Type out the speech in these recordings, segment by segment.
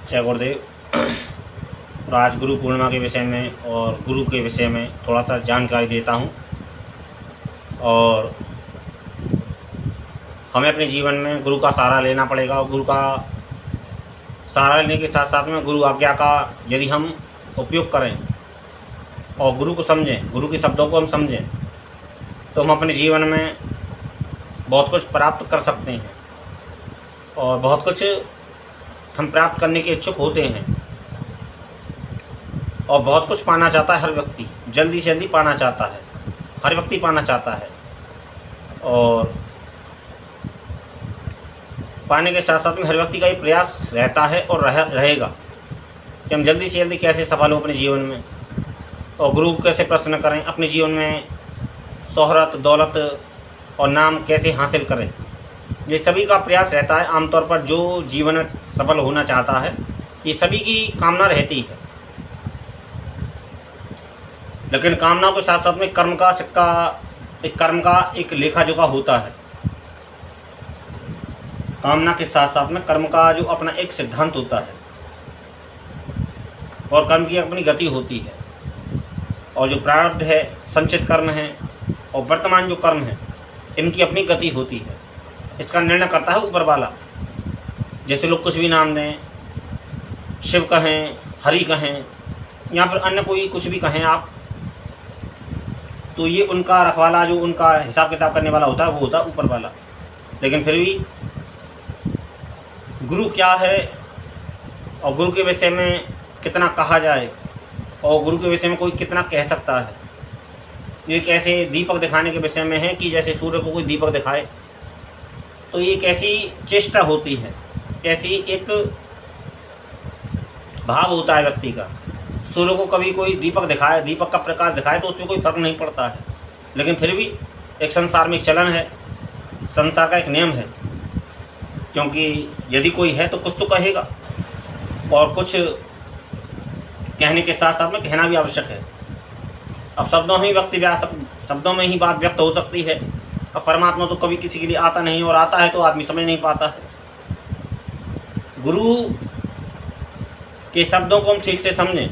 जय गुरुदेव। और आज गुरु पूर्णिमा के विषय में और गुरु के विषय में थोड़ा सा जानकारी देता हूँ। और हमें अपने जीवन में गुरु का सहारा लेना पड़ेगा और गुरु का सहारा लेने के साथ साथ में गुरु आज्ञा का यदि हम उपयोग करें और गुरु को समझें, गुरु के शब्दों को हम समझें, तो हम अपने जीवन में बहुत कुछ प्राप्त कर सकते हैं और बहुत कुछ हम प्राप्त करने के इच्छुक होते हैं। और बहुत कुछ पाना चाहता है हर व्यक्ति, जल्दी से जल्दी पाना चाहता है, हर व्यक्ति पाना चाहता है। और पाने के साथ साथ में हर व्यक्ति का ये प्रयास रहता है और रहेगा कि हम जल्दी से जल्दी कैसे सफल हो अपने जीवन में और गुरु को कैसे प्रसन्न करें, अपने जीवन में शोहरत, दौलत और नाम कैसे हासिल करें। ये सभी का प्रयास रहता है। आमतौर पर जो जीवन में सफल होना चाहता है, ये सभी की कामना रहती है। लेकिन कामना के साथ साथ में कर्म का सिक्का, कर्म का एक लेखा जोखा होता है। कामना के साथ साथ में कर्म का जो अपना एक सिद्धांत होता है और कर्म की अपनी गति होती है। और जो प्रारब्ध है, संचित कर्म है और वर्तमान जो कर्म है, इनकी अपनी गति होती है। इसका निर्णय करता है ऊपर वाला। जैसे लोग कुछ भी नाम दें, शिव कहें, हरि कहें या फिर अन्य कोई कुछ भी कहें आप, तो ये उनका रखवाला, जो उनका हिसाब किताब करने वाला होता है, वो होता है ऊपर वाला। लेकिन फिर भी गुरु क्या है और गुरु के विषय में कितना कहा जाए और गुरु के विषय में कोई कितना कह सकता है। ये एक ऐसे दीपक दिखाने के विषय में है कि जैसे सूर्य को कोई दीपक दिखाए, तो ये एक ऐसी चेष्टा होती है, ऐसी एक भाव होता है व्यक्ति का। सूर्य को कभी कोई दीपक दिखाए, दीपक का प्रकाश दिखाए, तो उसमें कोई फर्क नहीं पड़ता है। लेकिन फिर भी एक संसार में एक चलन है, संसार का एक नियम है। क्योंकि यदि कोई है तो कुछ तो कहेगा और कुछ कहने के साथ साथ में कहना भी आवश्यक है। अब शब्दों में ही बात व्यक्त हो सकती है। अब परमात्मा तो कभी किसी के लिए आता नहीं, और आता है तो आदमी समझ नहीं पाता है। गुरु के शब्दों को हम ठीक से समझें।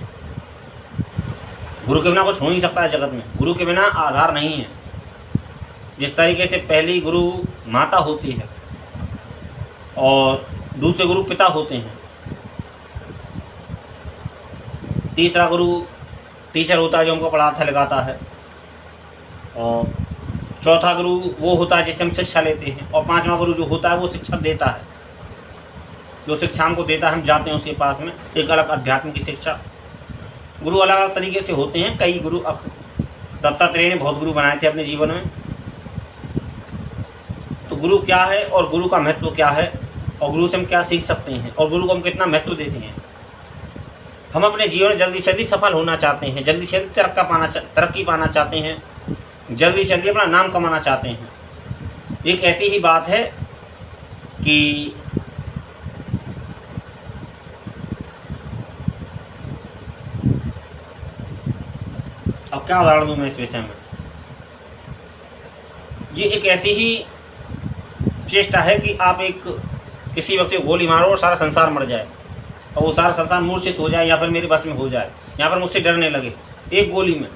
गुरु के बिना कुछ हो नहीं सकता है जगत में। गुरु के बिना आधार नहीं है। जिस तरीके से पहली गुरु माता होती है और दूसरे गुरु पिता होते हैं, तीसरा गुरु टीचर होता है जो हमको पढ़ाता लिखाता है, और चौथा गुरु वो होता है जिससे हम शिक्षा लेते हैं, और पांचवा गुरु जो होता है वो शिक्षा देता है। जो शिक्षा हमको देता है, हम जाते हैं उसके पास में, एक अलग अध्यात्म की शिक्षा। गुरु अलग अलग तरीके से होते हैं। कई गुरु, दत्तात्रेय ने बहुत गुरु बनाए थे अपने जीवन में। तो गुरु क्या है और गुरु का महत्व क्या है और गुरु से हम क्या सीख सकते हैं और गुरु को हम कितना महत्व देते हैं। हम अपने जीवन में जल्दी से जल्दी सफल होना चाहते हैं, जल्दी से जल्दी तरक्की पाना चाहते हैं, जल्दी से जल्दी अपना नाम कमाना चाहते हैं। एक ऐसी ही बात है कि अब क्या उदाहरण दूं मैं इस विषय में। ये एक ऐसी ही चेष्टा है कि आप किसी व्यक्ति को गोली मारो और सारा संसार मर जाए और वो सारा संसार मूर्छित हो जाए या फिर मेरे बस में हो जाए, यहाँ पर मुझसे डरने लगे एक गोली में।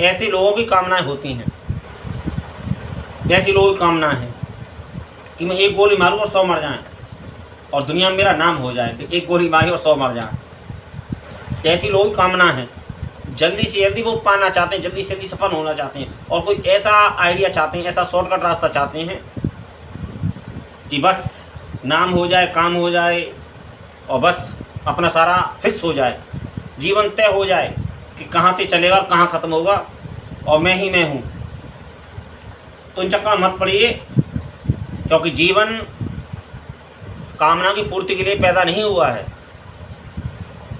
ऐसे लोगों की कामनाएं होती हैं। ऐसी लोगों की कामना है कि मैं एक गोली मारूं और 100 मर जाएं और दुनिया में मेरा नाम हो जाए कि एक गोली मारी और 100 मर जाएं। ऐसी लोगों की कामना है। जल्दी से जल्दी वो पाना चाहते हैं, जल्दी से जल्दी सफल होना चाहते हैं और कोई ऐसा आइडिया चाहते हैं, ऐसा शॉर्टकट रास्ता चाहते हैं कि बस नाम हो जाए, काम हो जाए और बस अपना सारा फिक्स हो जाए, जीवन तय हो जाए कि कहाँ से चलेगा और कहाँ ख़त्म होगा और मैं ही मैं हूँ। तो इन चक्कर में मत पड़िए, क्योंकि जीवन कामना की पूर्ति के लिए पैदा नहीं हुआ है।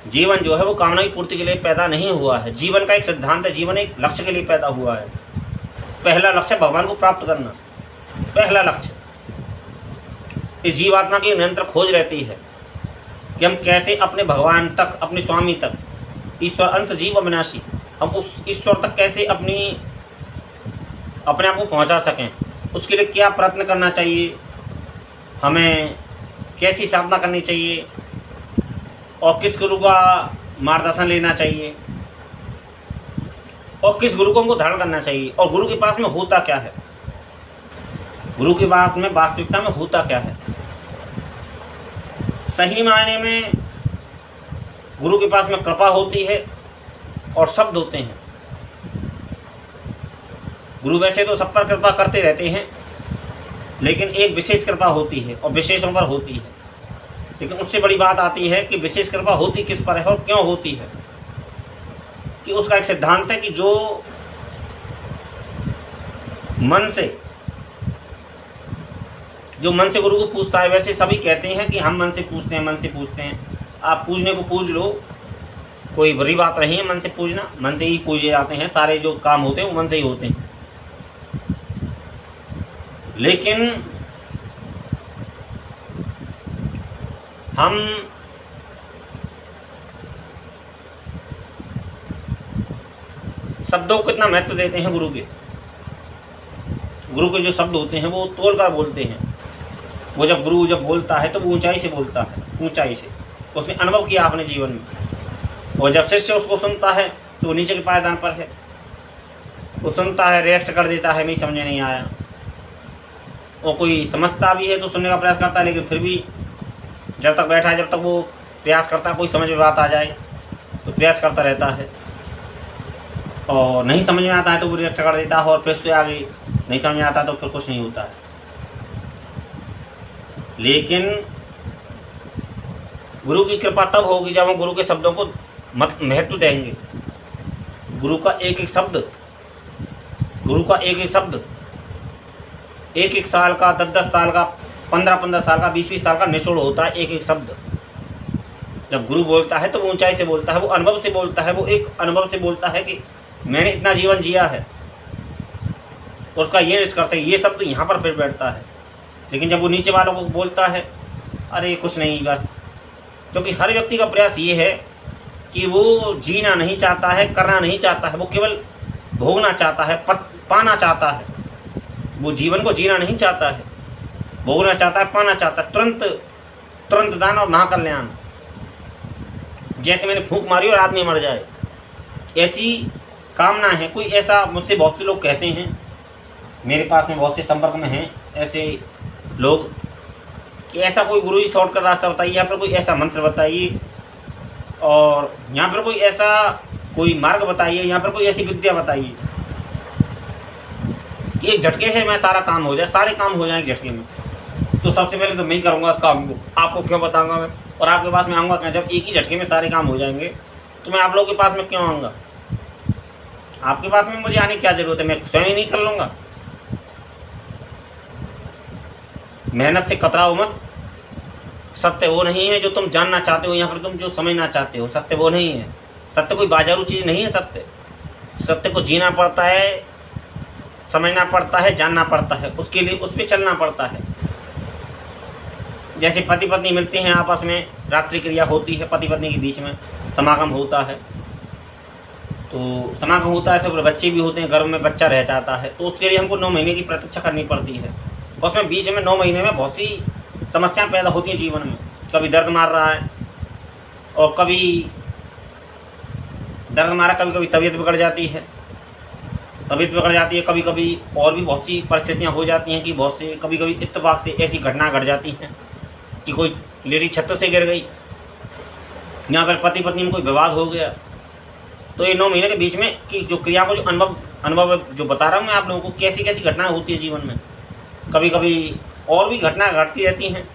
जीवन जो है वो कामना की पूर्ति के लिए पैदा नहीं हुआ है। जीवन का एक सिद्धांत है, जीवन एक लक्ष्य के लिए पैदा हुआ है। पहला लक्ष्य भगवान को प्राप्त करना, पहला लक्ष्य। इस जीवात्मा की निरंतर खोज रहती है कि हम कैसे अपने भगवान तक, अपने स्वामी तक, ईश्वर अंश जीव अविनाशी, हम उस ईश्वर तक कैसे अपने आप को पहुंचा सकें। उसके लिए क्या प्रयत्न करना चाहिए, हमें कैसी साधना करनी चाहिए, और किस गुरु का मार्गदर्शन लेना चाहिए और किस गुरु को हमको धारण करना चाहिए और गुरु के पास में होता क्या है, गुरु की बात में वास्तविकता में होता क्या है। सही मायने में गुरु के पास में कृपा होती है और शब्द होते हैं। गुरु वैसे तो सब पर कृपा करते रहते हैं, लेकिन एक विशेष कृपा होती है और विशेषों पर होती है। लेकिन उससे बड़ी बात आती है कि विशेष कृपा होती किस पर है और क्यों होती है। कि उसका एक सिद्धांत है कि जो मन से गुरु को पूछता है, वैसे सभी कहते हैं कि हम मन से पूछते हैं, मन से पूछते हैं। आप पूजने को पूज लो, कोई बुरी बात नहीं है मन से पूजना, मन से ही पूजे जाते हैं, सारे जो काम होते हैं वो मन से ही होते हैं। लेकिन हम शब्दों को कितना महत्व देते हैं। गुरु के जो शब्द होते हैं वो तोल कर बोलते हैं। वो गुरु जब बोलता है तो वो ऊंचाई से बोलता है, ऊंचाई से। उसने अनुभव किया अपने जीवन में। और जब शिष्य उसको सुनता है तो वो नीचे के पायदान पर है, वो सुनता है, रेस्ट कर देता है, नहीं समझ नहीं आया। और कोई समझता भी है तो सुनने का प्रयास करता है, लेकिन फिर भी जब तक बैठा है, जब तक वो प्रयास करता है कोई समझ में बात आ जाए तो प्रयास करता रहता है। और नहीं समझ में आता है तो वो रिएक्ट कर देता है और फिर से आगे नहीं समझ में आता तो फिर कुछ नहीं होता है। लेकिन गुरु की कृपा तब होगी जब हम गुरु के शब्दों को महत्व देंगे। गुरु का एक एक शब्द, एक साल का, 10 साल का, 15 साल का, 20 साल का निचोड़ होता है एक एक शब्द। जब गुरु बोलता है तो वो ऊंचाई से बोलता है, वो अनुभव से बोलता है, वो एक अनुभव से बोलता है कि मैंने इतना जीवन जिया है। उसका ये निष्कर्ष है, ये शब्द यहाँ पर फिर बैठता है। लेकिन जब वो नीचे वालों को बोलता है, अरे कुछ नहीं बस, क्योंकि हर व्यक्ति का प्रयास ये है कि वो जीना नहीं चाहता है, करना नहीं चाहता है, वो केवल भोगना चाहता है, पाना चाहता है। वो जीवन को जीना नहीं चाहता है, भोगना चाहता है, पाना चाहता है। तुरंत दान और महाकल्याण। जैसे मैंने फूंक मारी और आदमी मर जाए, ऐसी कामना है। कोई ऐसा, मुझसे बहुत से लोग कहते हैं, मेरे पास में बहुत से संपर्क में हैं ऐसे लोग, कि ऐसा कोई गुरु जी शॉर्टकट रास्ता बताइए, यहाँ पर कोई ऐसा मंत्र बताइए, और यहाँ पर कोई ऐसा कोई मार्ग बताइए, यहाँ पर कोई ऐसी विद्या बताइए कि एक झटके से मैं सारा काम हो जाए, सारे काम हो जाए एक झटके में। तो सबसे पहले तो मैं ही करूँगा इस काम को, आपको क्यों बताऊँगा मैं, और आपके पास में आऊँगा क्या? जब एक ही झटके में सारे काम हो जाएंगे तो मैं आप लोगों के पास में क्यों आऊँगा? आपके पास में मुझे आने की क्या ज़रूरत है? मैं स्वयं ही नहीं कर लूँगा। मेहनत से कतराओ मत। सत्य वो नहीं है जो तुम जानना चाहते हो, यहाँ पर तुम जो समझना चाहते हो, सत्य वो नहीं है। सत्य कोई बाजारू चीज़ नहीं है। सत्य को जीना पड़ता है, समझना पड़ता है, जानना पड़ता है, उसके लिए उस पर चलना पड़ता है। जैसे पति पत्नी मिलते हैं, आपस में रात्रि क्रिया होती है, पति पत्नी के बीच में समागम होता है, तो समागम होता है तो बच्चे भी होते हैं, घर में बच्चा रह जाता है, तो उसके लिए हमको 9 महीने की प्रतीक्षा करनी पड़ती है। उसमें बीच में 9 महीने में बहुत सी समस्याएं पैदा होती हैं जीवन में। कभी दर्द मार रहा है, और कभी दर्द मारा, कभी कभी तबीयत बिगड़ जाती है, कभी कभी और भी बहुत सी परिस्थितियां हो जाती हैं कि बहुत से कभी कभी इत्तेफाक से ऐसी घटना घट जाती हैं कि कोई लेडी छत से गिर गई, यहाँ पर पति पत्नी में कोई विवाद हो गया। तो ये 9 महीने के बीच में कि जो क्रिया को जो अनुभव जो बता रहा हूँ मैं आप लोगों को, कैसी कैसी घटनाएं होती है जीवन में। कभी कभी और भी घटनाएं घटती रहती हैं,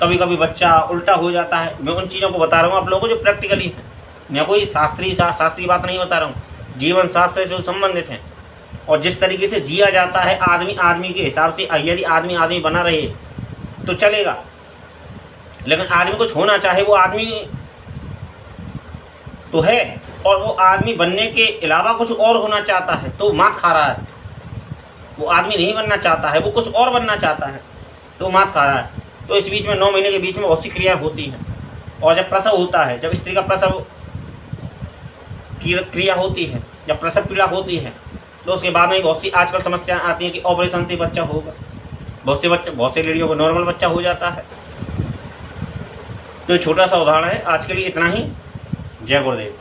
कभी कभी बच्चा उल्टा हो जाता है। मैं उन चीज़ों को बता रहा हूँ आप लोगों को जो प्रैक्टिकली है। मैं कोई शास्त्रीय बात नहीं बता रहा हूँ, जीवन शास्त्र से संबंधित हैं। और जिस तरीके से जिया जाता है आदमी के हिसाब से, यदि आदमी बना रहे तो चलेगा, लेकिन आदमी कुछ होना चाहे, वो आदमी तो है, और वो आदमी बनने के अलावा कुछ और होना चाहता है तो मात खा रहा है। वो आदमी नहीं बनना चाहता है, वो कुछ और बनना चाहता है तो मात खा रहा है। तो इस बीच में 9 महीने के बीच में बहुत सी क्रिया होती हैं। और जब प्रसव होता है, जब स्त्री का प्रसव की क्रिया होती है, जब प्रसव पीड़ा होती है, तो उसके बाद में बहुत सी आजकल समस्याएं आती हैं कि ऑपरेशन से बच्चा होगा। बहुत से लेडियों को नॉर्मल बच्चा हो जाता है। तो छोटा सा उदाहरण है। आज के लिए इतना ही। जय गुरुदेव।